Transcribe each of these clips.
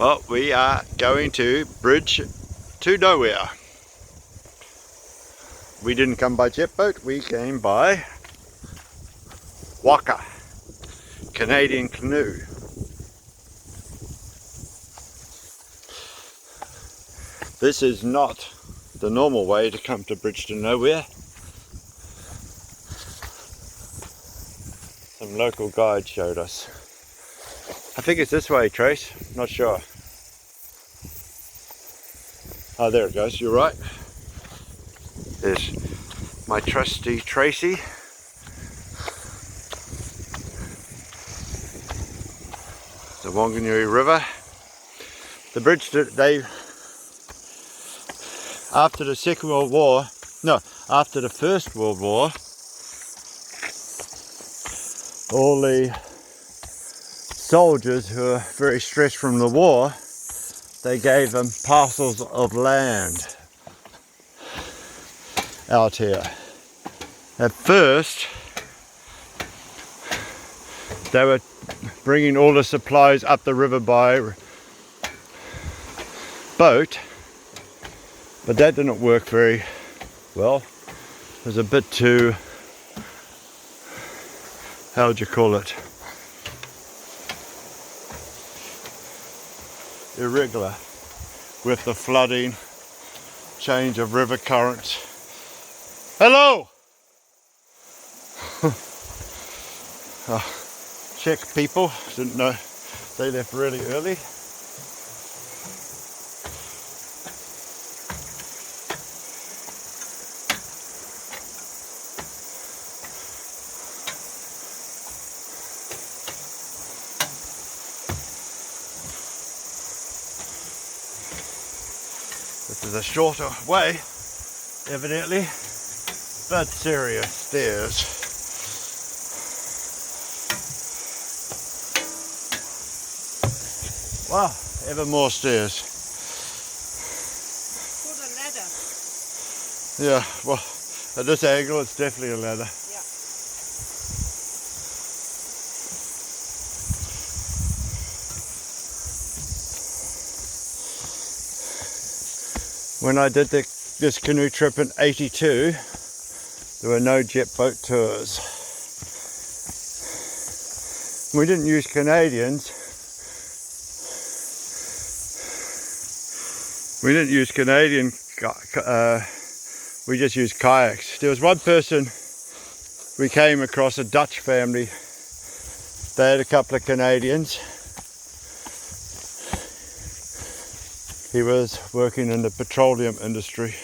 Well, we are going to bridge to nowhere. We didn't come by jet boat, we came by Waka, Canadian canoe. This is not the normal way to come to bridge to nowhere. Some local guide showed us. I think it's this way, Trace, not sure. Oh, there it goes, you're right. There's my trusty Tracy. The Whanganui River. The bridge that after the Second World War, no, after the First World War, all the soldiers who were very stressed from the war, they gave them parcels of land out here. At first, they were bringing all the supplies up the river by boat, but that didn't work very well. It was a bit too, how would you call it, irregular with the flooding, change of river currents. Hello! Czech people, didn't know they left really early. This is a shorter way, evidently, but serious stairs. Wow, ever more stairs. It's called a ladder. Yeah, well, at this angle it's definitely a ladder. Yeah. When I did this canoe trip in '82, there were no jet boat tours. We didn't use Canadians. We didn't use Canadian, we just used kayaks. There was one person, we came across, a Dutch family. They had a couple of Canadians. He was working in the petroleum industry.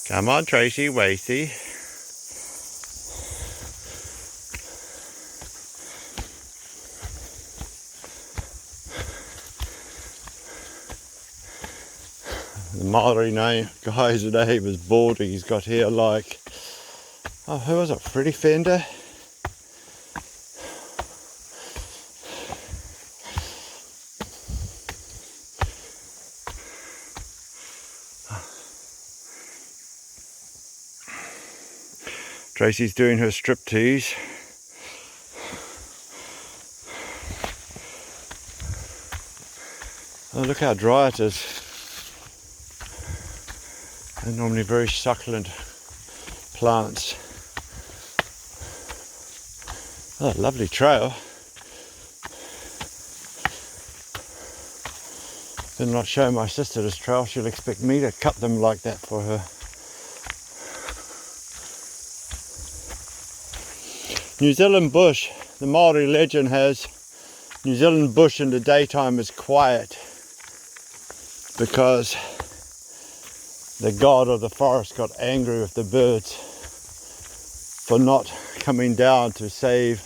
Come on, Tracy, Wasey. The Maori guy's name is Baldy. He's got hair like, oh, who was it? Freddie Fender? Tracy's doing her striptease. Oh, look how dry it is. They're normally very succulent plants. Oh, lovely trail. Did not show my sister this trail. She'll expect me to cut them like that for her. New Zealand bush, the Maori legend has New Zealand bush in the daytime is quiet because the god of the forest got angry with the birds for not coming down to save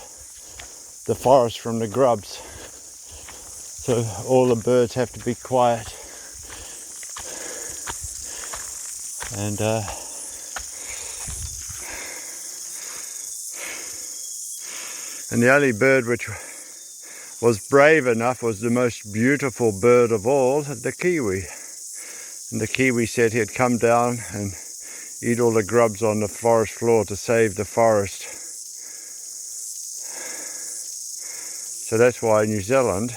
the forest from the grubs. So all the birds have to be quiet. And the only bird which was brave enough was the most beautiful bird of all, the kiwi. And the kiwi said he'd come down and eat all the grubs on the forest floor to save the forest. So that's why New Zealand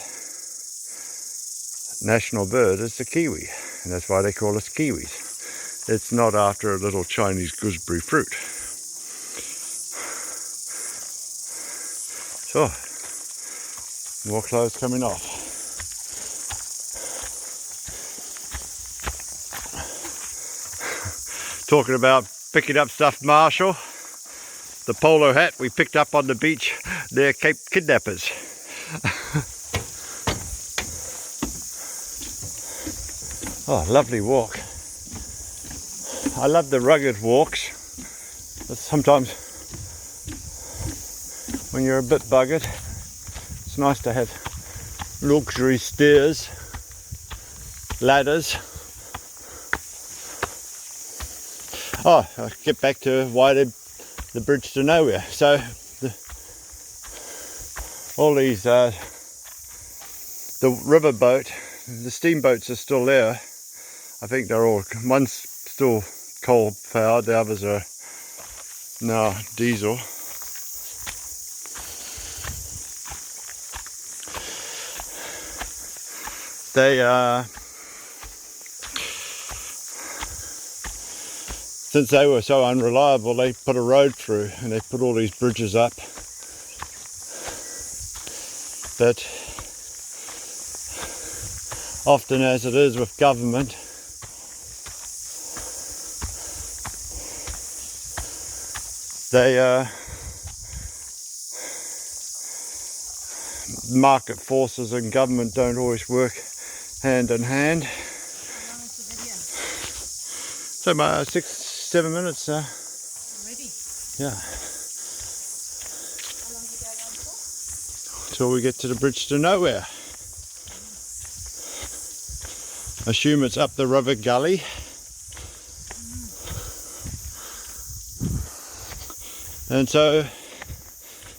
national bird is the kiwi, and that's why they call us kiwis. It's not after a little Chinese gooseberry fruit. So, more clothes coming off. Talking about picking up stuff, Marshall. The polo hat we picked up on the beach, they're Cape kidnappers. Oh, lovely walk. I love the rugged walks. But sometimes when you're a bit buggered, it's nice to have luxury stairs, ladders. Oh, I'll get back to why the bridge to nowhere. So all these the riverboat, the steamboats are still there. I think they're all, one's still coal powered, the others are now diesel. They since they were so unreliable, they put a road through and they put all these bridges up. But often, as it is with government, they market forces and government don't always work hand in hand. How long is the video? So 6-7 minutes. Already? Yeah. How long are you going on for? Till we get to the bridge to nowhere. Assume it's up the river gully. And so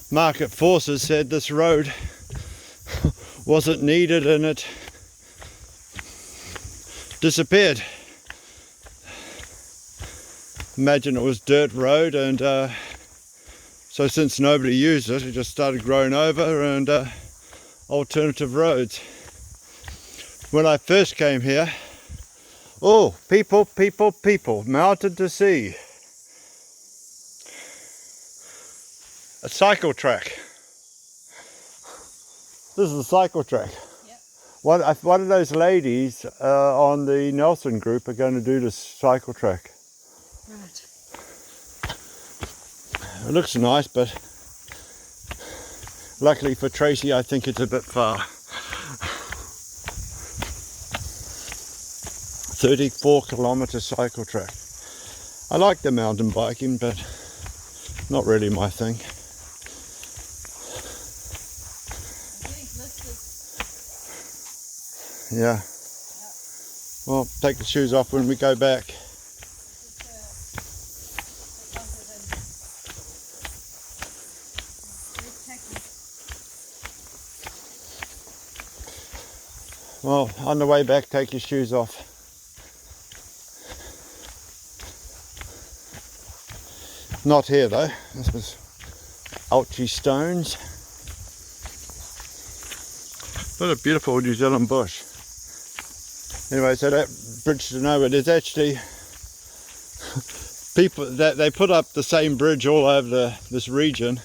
market forces said this road wasn't needed and it disappeared. Imagine it was dirt road, and so since nobody used it, it just started growing over and alternative roads. When I first came here, oh, people, mountain to sea. A cycle track. This is a cycle track. Yep. One of those ladies on the Nelson group are going to do this cycle track. Right. It looks nice, but luckily for Tracy, I think it's a bit far. 34-kilometre cycle track. I like the mountain biking, but not really my thing. Yeah. Well, take the shoes off when we go back. Well, on the way back, take your shoes off. Not here though. This was Ouchie Stones. What a beautiful New Zealand bush. Anyway, so that bridge to nowhere, there's actually people that they put up the same bridge all over this region.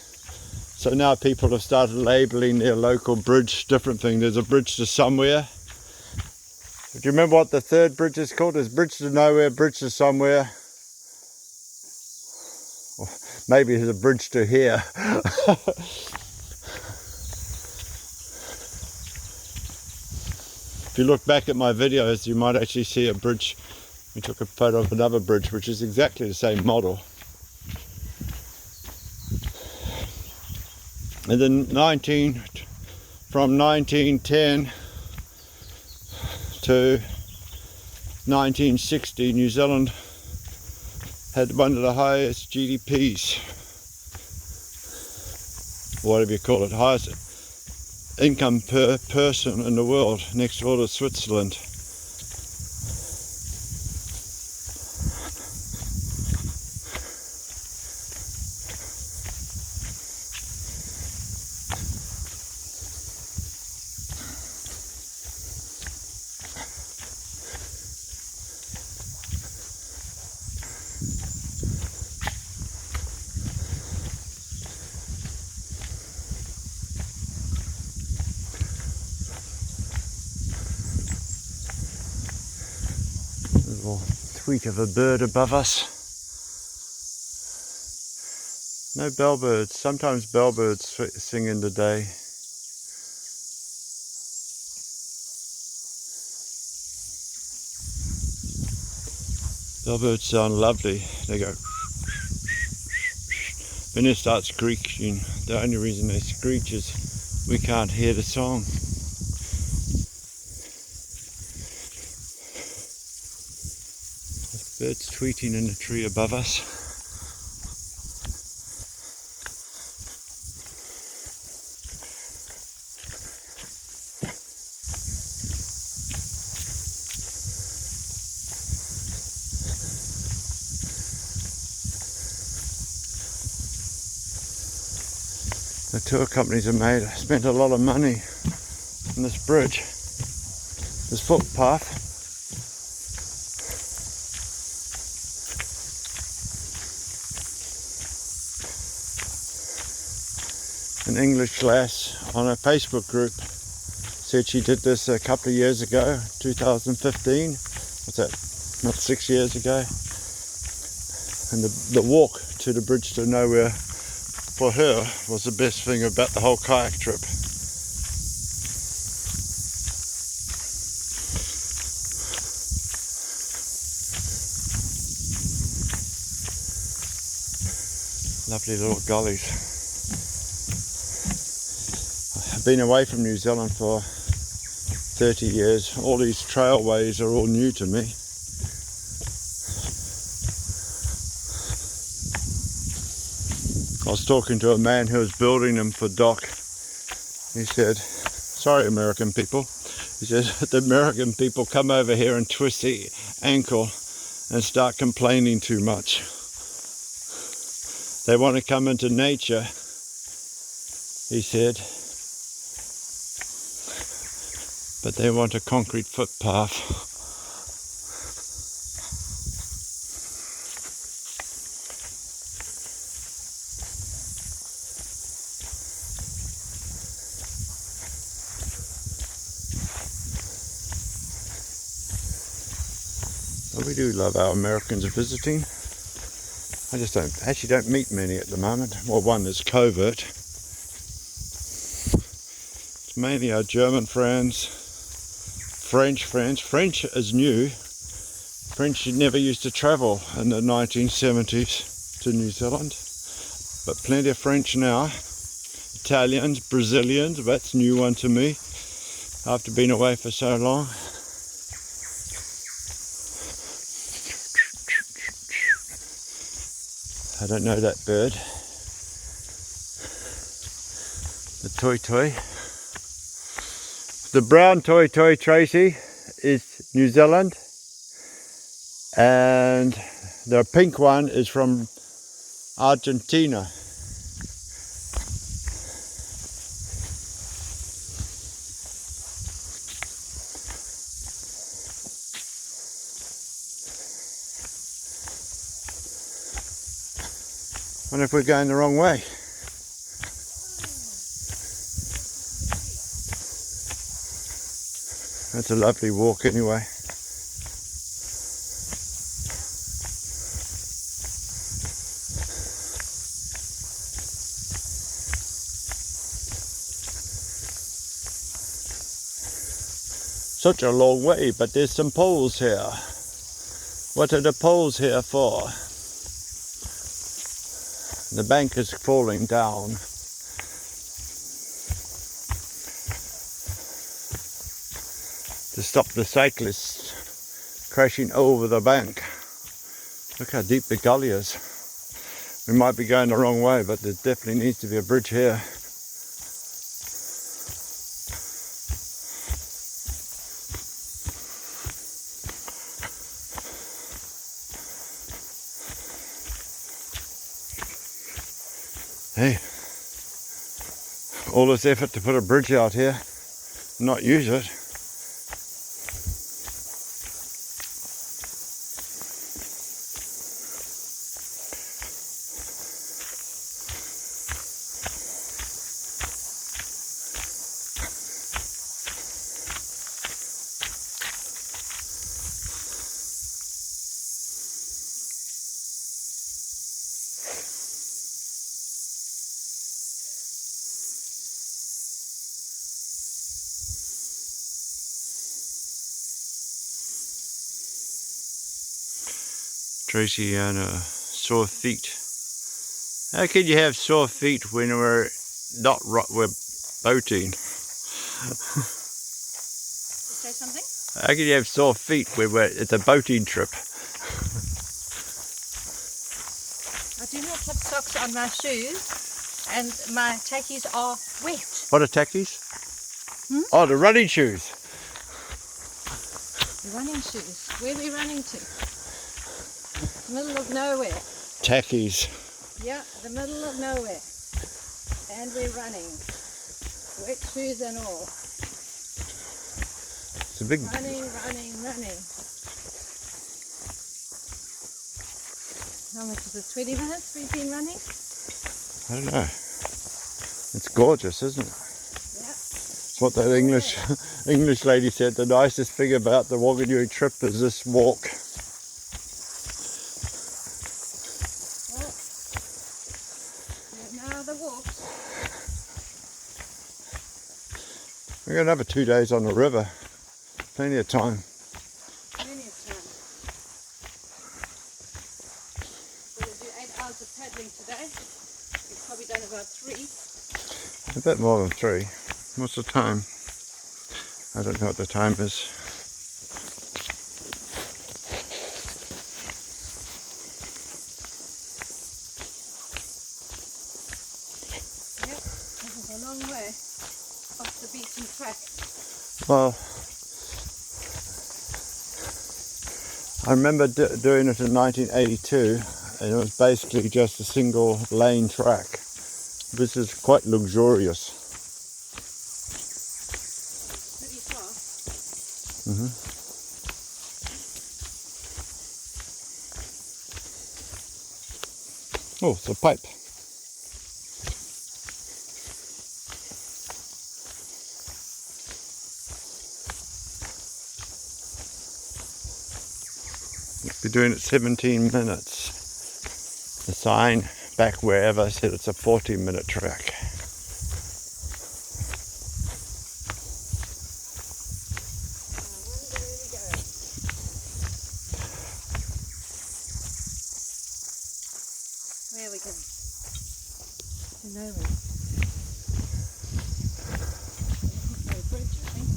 So now people have started labeling their local bridge different thing. There's a bridge to somewhere. Do you remember what the third bridge is called? There's bridge to nowhere, bridge to somewhere. Or maybe there's a bridge to here. If you look back at my videos, you might actually see a bridge. We took a photo of another bridge, which is exactly the same model. And then from 1910 to 1960, New Zealand had one of the highest GDPs, whatever you call it, highest income per person in the world, next door to Switzerland. tweet of a bird above us. No bellbirds. Sometimes bellbirds sing in the day. Bellbirds sound lovely. They go. When it starts screeching, the only reason they screech is we can't hear the song. Birds tweeting in the tree above us. The tour companies have spent a lot of money on this bridge, this footpath. An English lass on a Facebook group said she did this a couple of years ago, 2015. What's that? Not 6 years ago. And the walk to the bridge to nowhere for her was the best thing about the whole kayak trip. Lovely little gullies. I've been away from New Zealand for 30 years. All these trailways are all new to me. I was talking to a man who was building them for Doc. He said, sorry American people, he said, the American people come over here and twist the ankle and start complaining too much. They want to come into nature, he said, but they want a concrete footpath. Well, we do love our Americans visiting. I just don't meet many at the moment. Well, one is covert. It's mainly our German friends, French friends. French is new. French never used to travel in the 1970s to New Zealand, but plenty of French now. Italians, Brazilians, that's a new one to me after being away for so long. I don't know that bird. The toi toi. The brown toi toi, Tracy, is New Zealand, and the pink one is from Argentina. I wonder if we're going the wrong way. That's a lovely walk anyway. Such a long way, but there's some poles here. What are the poles here for? The bank is falling down. To stop the cyclists crashing over the bank. Look how deep the gully is. We might be going the wrong way, but there definitely needs to be a bridge here. Hey, all this effort to put a bridge out here, not use it. Tracy and sore feet. How could you have sore feet when we're not we're boating? Say something? How could you have sore feet when it's a boating trip? I do not have socks on my shoes, and my tackies are wet. What are tackies? Oh, the running shoes. The running shoes. Where are we running to? Middle of nowhere. Tackies. Yeah, the middle of nowhere. And we're running. Wet shoes and all. It's a big. Running. How much is it? 20 minutes we've been running? I don't know. It's gorgeous, isn't it? Yeah. It's what that English lady said. The nicest thing about the Whanganui trip is this walk. Well, now the walks. We're going to have 2 days on the river. Plenty of time. Plenty of time. We're going to do 8 hours of paddling today. We've probably done about 3. A bit more than 3. What's the time? I don't know what the time is. Yep, this is a long way off the beaten track. Well, I remember doing it in 1982, and it was basically just a single lane track. This is quite luxurious. Pretty fast. Oh, it's a pipe. We'll be doing it 17 minutes. The sign back wherever said it's a 40-minute track. Where are we going? To nowhere. No bridge, I think.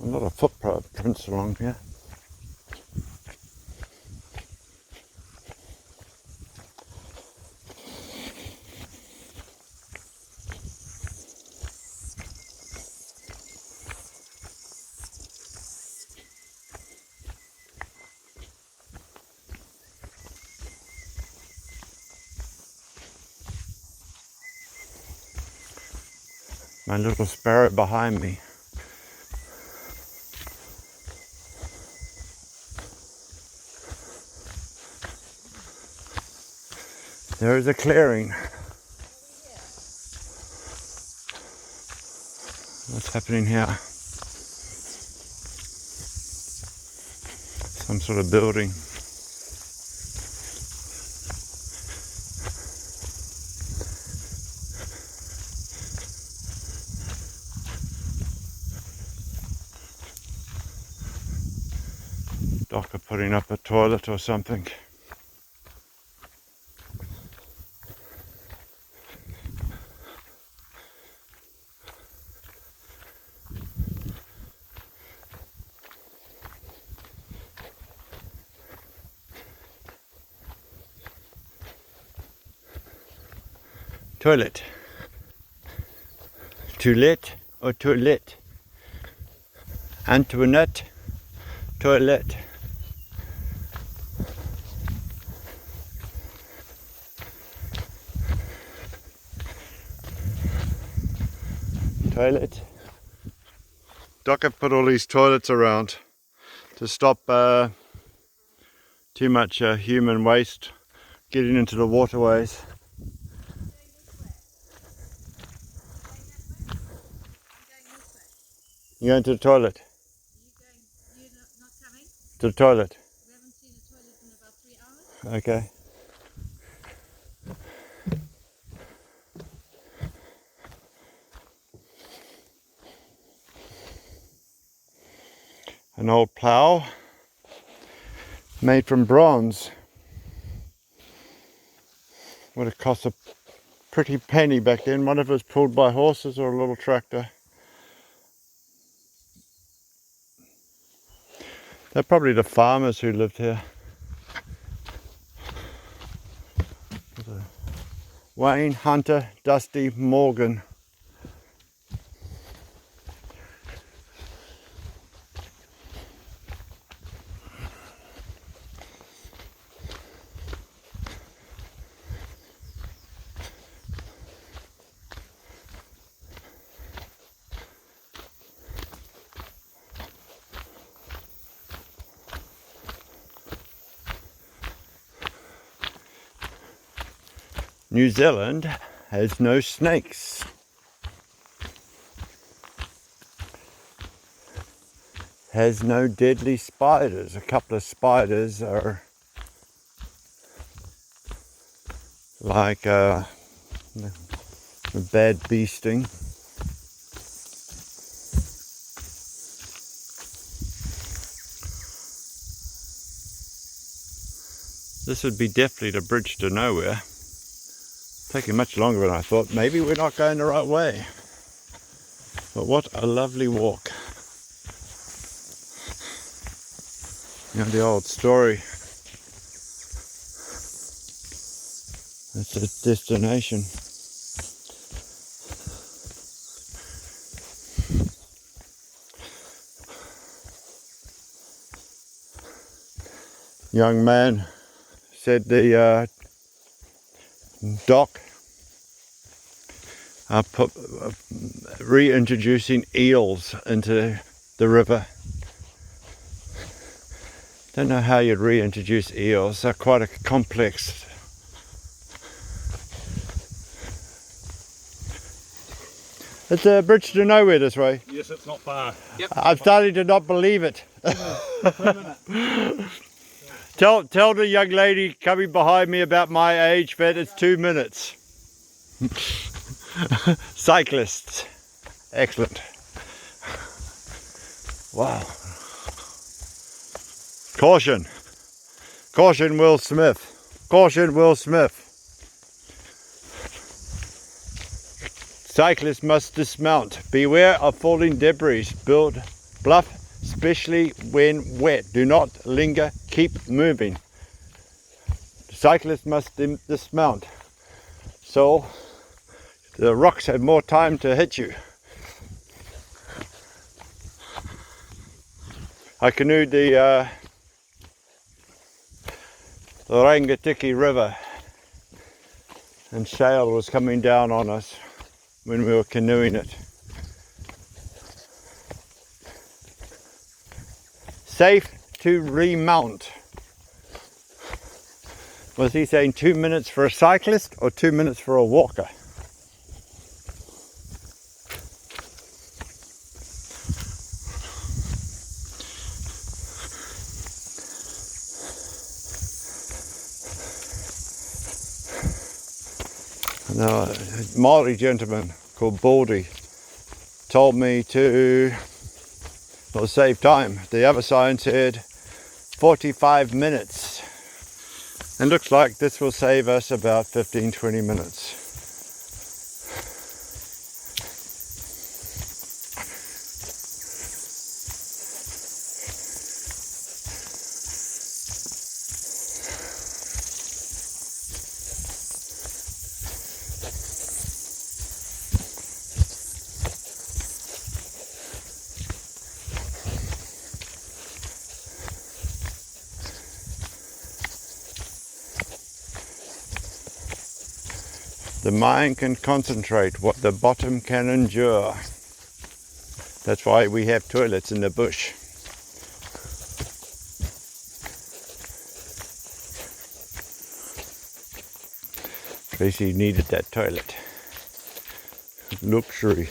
A lot of footprints along here. My little sparrow behind me. There is a clearing. What's happening here? Some sort of building. Docker putting up a toilet or something. Toilet. Toilet or toilet? Antoinette. Toilet. Toilet. Doc have put all these toilets around to stop Too much human waste getting into the waterways. You going to the toilet? You're not coming? To the toilet. We haven't seen a toilet in about 3 hours. Okay. An old plough made from bronze. Would have cost a pretty penny back then. Wonder if it was pulled by horses or a little tractor. They're probably the farmers who lived here. Wayne, Hunter, Dusty, Morgan. New Zealand has no snakes. Has no deadly spiders. A couple of spiders are like a bad bee sting. This would be definitely the bridge to nowhere. Taking much longer than I thought. Maybe we're not going the right way. But what a lovely walk. You know the old story. That's a destination. Young man said the dock are reintroducing eels into the river. Don't know how you'd reintroduce eels. They're quite a complex. It's a bridge to nowhere this way. Yes, it's not far. Yep. I'm starting to not believe it. Tell the young lady coming behind me about my age that it's 2 minutes. Cyclists. Excellent. Wow. Caution. Caution, Will Smith. Caution, Will Smith. Cyclists must dismount. Beware of falling debris. Build bluff, especially when wet. Do not linger. Keep moving. Cyclists must dismount. So the rocks have more time to hit you. I canoed the Whanganui River, and shale was coming down on us when we were canoeing it. Safe to remount. Was he saying 2 minutes for a cyclist or 2 minutes for a walker? Now, a Maori gentleman called Baldy told me to save time. The other sign said 45 minutes. And looks like this will save us about 15-20 minutes. The mind can concentrate what the bottom can endure. That's why we have toilets in the bush. At least he needed that toilet. Luxury.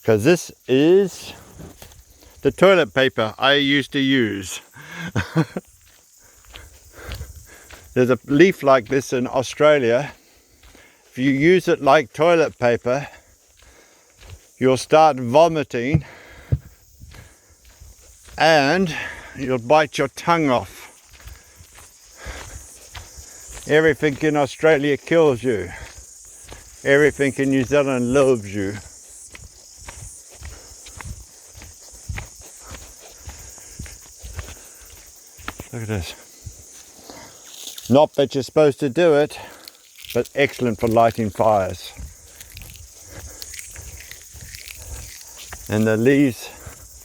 Because this is the toilet paper I used to use. There's a leaf like this in Australia. If you use it like toilet paper, you'll start vomiting and you'll bite your tongue off. Everything in Australia kills you. Everything in New Zealand loves you. Look at this. Not that you're supposed to do it, but excellent for lighting fires. And the leaves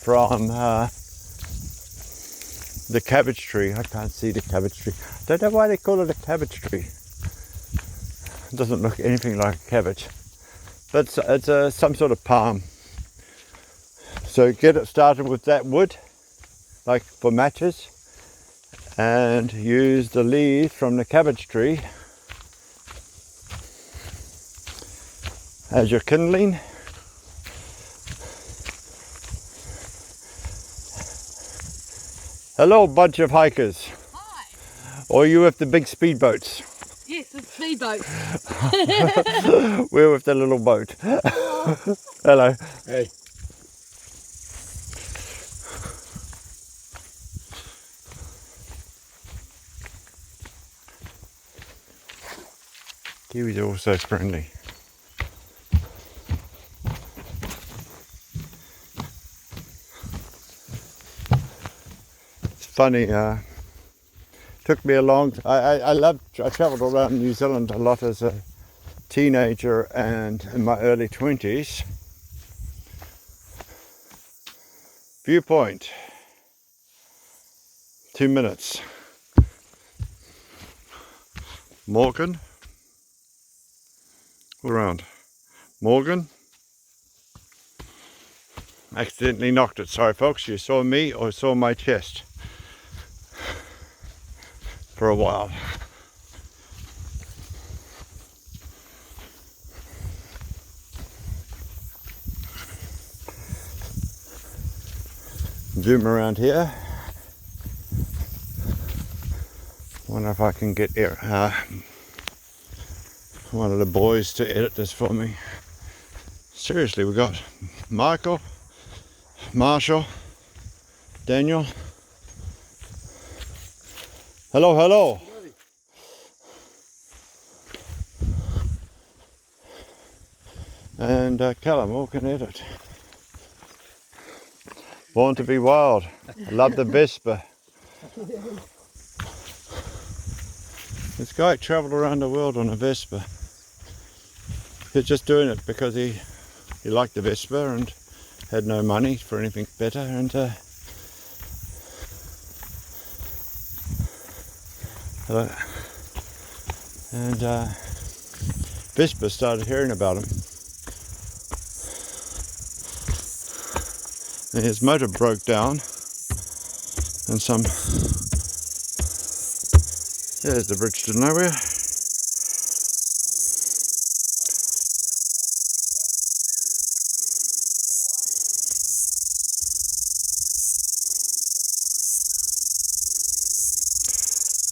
from the cabbage tree. I can't see the cabbage tree. Don't know why they call it a cabbage tree. It doesn't look anything like a cabbage. But it's some sort of palm. So get it started with that wood, like for matches, and use the leaves from the cabbage tree as your kindling. Hello, bunch of hikers. Hi. Or you with the big speedboats? Yes, the speedboat. We're with the little boat. Hello. Hey. Kiwis are also friendly. It's funny, took me a long I travelled around New Zealand a lot as a teenager and in my early 20s. Viewpoint, 2 minutes. Morgan, all around. Morgan, accidentally knocked it. Sorry folks, you saw me or saw my chest for a while. Zoom around here. Wonder if I can get one of the boys to edit this for me. Seriously, we got Michael, Marshall, Daniel. Hello, hello. And Callum, all can edit. Born to be wild. I love the Vespa. This guy travelled around the world on a Vespa. He's just doing it because he liked the Vespa and had no money for anything better, and Vespa started hearing about him. And his motor broke down, and there's the bridge to nowhere.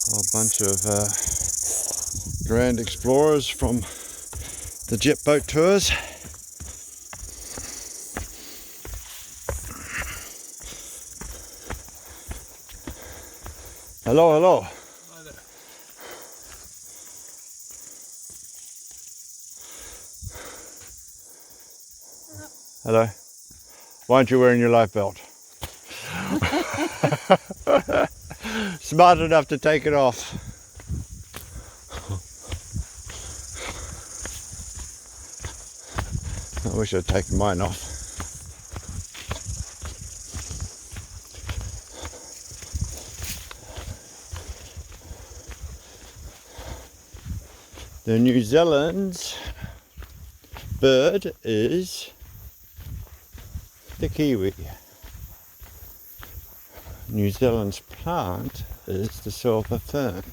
A whole bunch of grand explorers from the jet boat tours. Hello, hello. Hi there. Hello. Why aren't you wearing your life belt? Smart enough to take it off. I wish I'd taken mine off. The New Zealand's bird is the kiwi. New Zealand's plant is the silver fern.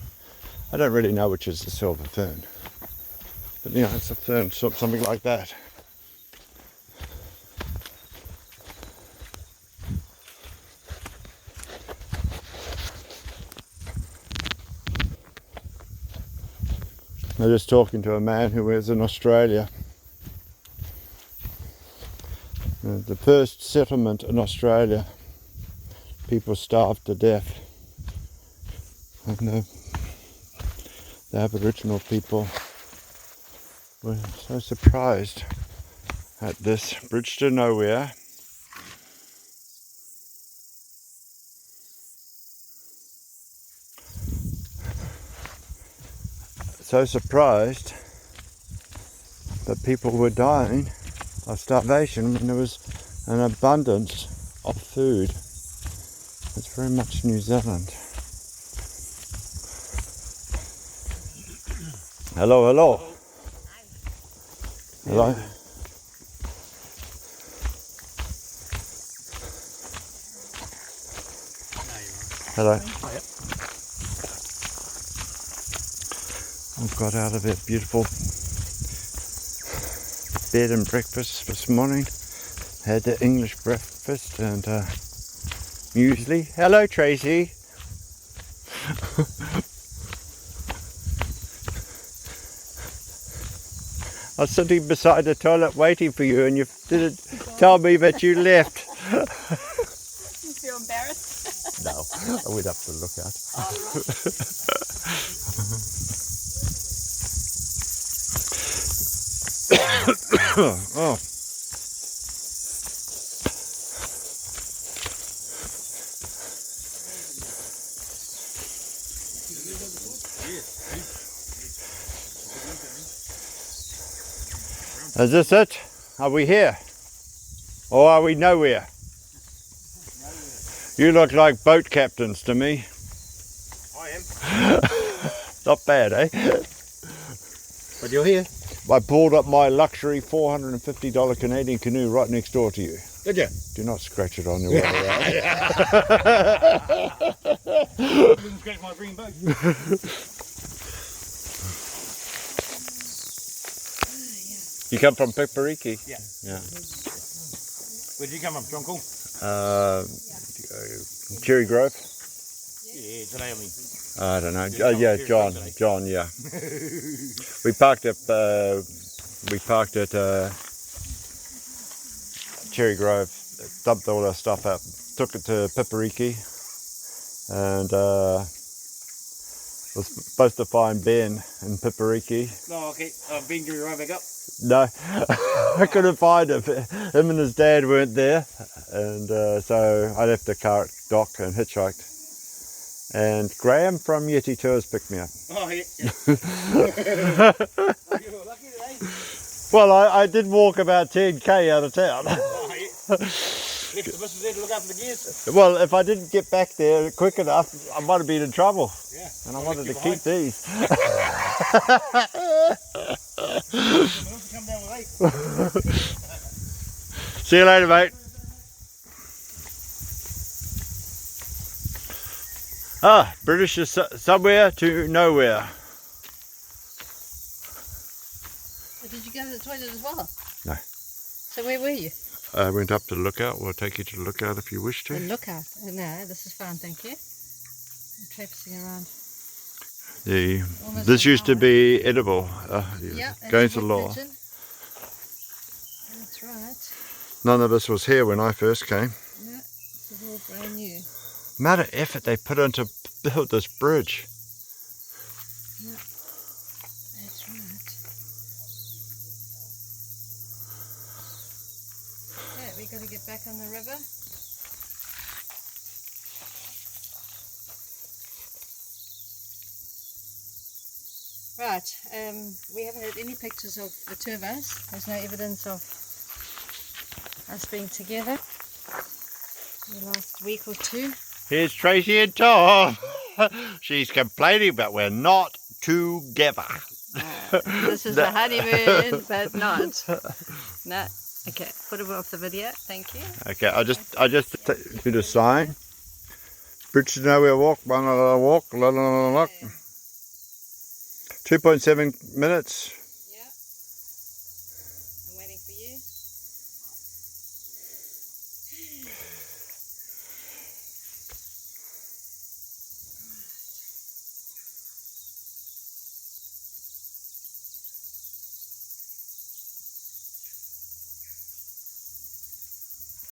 I don't really know which is the silver fern, but you know, it's a fern, something like that. I was just talking to a man who was in Australia. The first settlement in Australia, people starved to death, and the Aboriginal people were so surprised at this bridge to nowhere. So surprised that people were dying of starvation when there was an abundance of food. It's very much New Zealand. Hello, hello. Hello. Hello. I've got out of a beautiful bed and breakfast this morning. Had the English breakfast and muesli. Hello, Tracy. I was sitting beside the toilet waiting for you, and you didn't tell me that you left. You feel embarrassed? No, I went up to look out. Oh. Is this it? Are we here? Or are we nowhere? You look like boat captains to me. I am. Not bad, eh? But you're here. I pulled up my luxury $450 Canadian canoe right next door to you. Did you? Do not scratch it on your way around. Didn't scratch my green boat. You come from Pipariki? Yeah. Yeah. Where did you come from, John Cool? Cherry Grove? Yeah, today I mean. I don't know. Yeah, Yeah, Cherry John. Grove today. John, yeah. We parked at Cherry Grove, dumped all our stuff out, took it to Pipariki, and was supposed to find Ben in Pipariki. No, okay. I've been to right back up. No, I couldn't find him. Him and his dad weren't there, and so I left the car at dock and hitchhiked. And Graham from Yeti Tours picked me up. Oh, yeah. You were lucky today. Well, I did walk about 10k out of town. Oh, yeah. Left the missus there to look after the gears. Well, if I didn't get back there quick enough, I might have been in trouble. Yeah. And I wanted to keep these. Come down with 8. See you later, mate. Ah, British is somewhere to nowhere. Did you go to the toilet as well? No. So where were you? I went up to the lookout. We'll take you to the lookout if you wish The to. lookout. No, this is fine, thank you. I'm traipsing around. Almost This an used to hour. be edible. Yeah, Going that's to wood law. pigeon. That's right. None of us was here when I first came. No, this is all brand new. Amount of effort they put into build this bridge. Yeah, that's right. Yeah, we got to get back on the river. Right, we haven't had any pictures of the two of us. There's no evidence of us being together the last week or two. Here's Tracy and Tom. She's complaining but we're not together. This is the honeymoon, but not. No. Okay, put him off the video. Thank you. Okay, I just did a sign. Bridge to nowhere walk, la la la walk, la la la la. 2.7 minutes